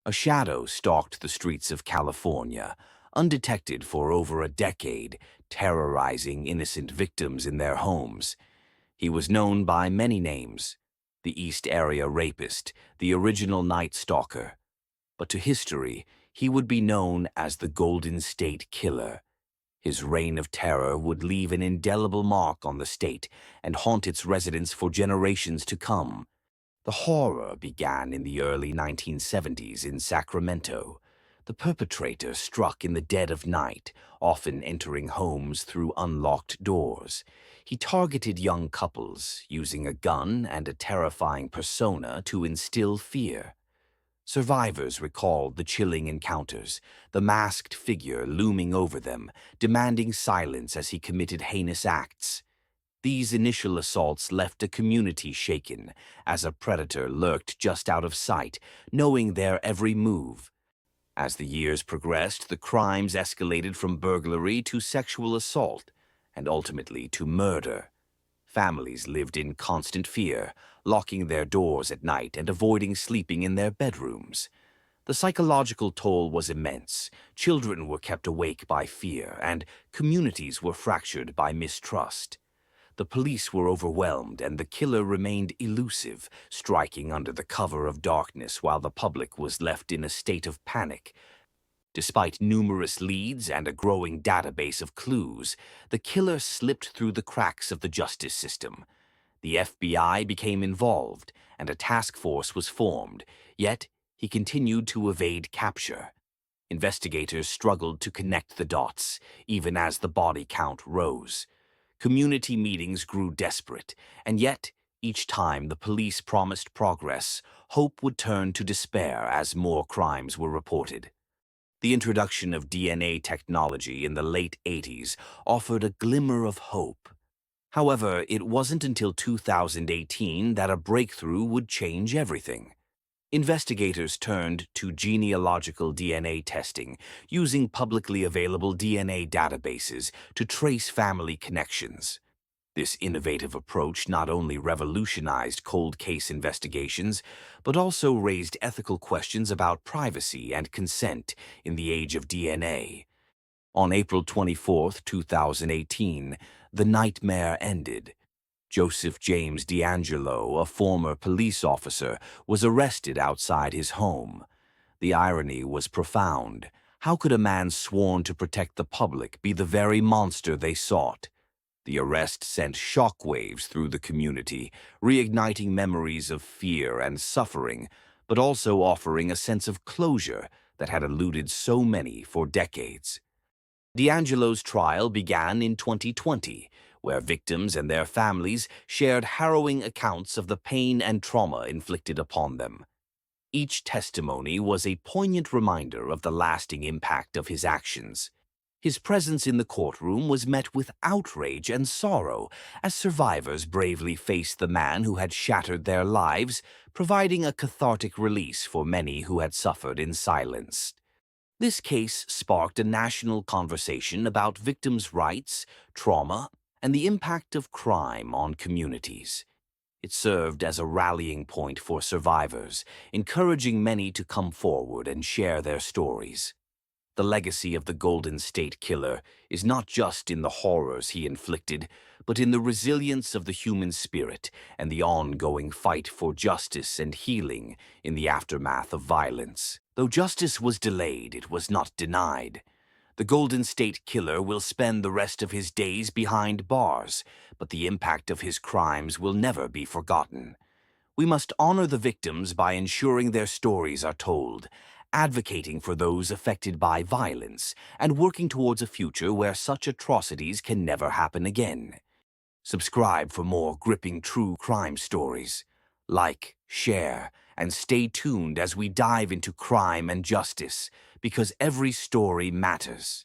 A shadow stalked the streets of California, undetected for over a decade, terrorizing innocent victims in their homes. He was known by many names: the East Area Rapist, the original Night Stalker. But to history, he would be known as the Golden State Killer. His reign of terror would leave an indelible mark on the state and haunt its residents for generations to come. The horror began in the early 1970s in Sacramento. The perpetrator struck in the dead of night, often entering homes through unlocked doors. He targeted young couples, using a gun and a terrifying persona to instill fear. Survivors recalled the chilling encounters, the masked figure looming over them, demanding silence as he committed heinous acts. These initial assaults left a community shaken, as a predator lurked just out of sight, knowing their every move. As the years progressed, the crimes escalated from burglary to sexual assault, and ultimately to murder. Families lived in constant fear, locking their doors at night and avoiding sleeping in their bedrooms. The psychological toll was immense. Children were kept awake by fear, and communities were fractured by mistrust. The police were overwhelmed, and the killer remained elusive, striking under the cover of darkness while the public was left in a state of panic. Despite numerous leads and a growing database of clues, the killer slipped through the cracks of the justice system. The FBI became involved, and a task force was formed, yet he continued to evade capture. Investigators struggled to connect the dots, even as the body count rose. Community meetings grew desperate, and yet, each time the police promised progress, hope would turn to despair as more crimes were reported. The introduction of DNA technology in the late 80s offered a glimmer of hope. However, it wasn't until 2018 that a breakthrough would change everything. Investigators turned to genealogical DNA testing, using publicly available DNA databases to trace family connections. This innovative approach not only revolutionized cold case investigations, but also raised ethical questions about privacy and consent in the age of DNA. On April 24, 2018, the nightmare ended. Joseph James DeAngelo, a former police officer, was arrested outside his home. The irony was profound. How could a man sworn to protect the public be the very monster they sought? The arrest sent shockwaves through the community, reigniting memories of fear and suffering, but also offering a sense of closure that had eluded so many for decades. DeAngelo's trial began in 2020, where victims and their families shared harrowing accounts of the pain and trauma inflicted upon them. Each testimony was a poignant reminder of the lasting impact of his actions. His presence in the courtroom was met with outrage and sorrow as survivors bravely faced the man who had shattered their lives, providing a cathartic release for many who had suffered in silence. This case sparked a national conversation about victims' rights, trauma, and the impact of crime on communities. It served as a rallying point for survivors, encouraging many to come forward and share their stories. The legacy of the Golden State Killer is not just in the horrors he inflicted, but in the resilience of the human spirit and the ongoing fight for justice and healing in the aftermath of violence. Though justice was delayed, it was not denied. The Golden State Killer will spend the rest of his days behind bars, but the impact of his crimes will never be forgotten. We must honor the victims by ensuring their stories are told, advocating for those affected by violence, and working towards a future where such atrocities can never happen again. Subscribe for more gripping true crime stories. Like, share, and stay tuned as we dive into crime and justice, because every story matters.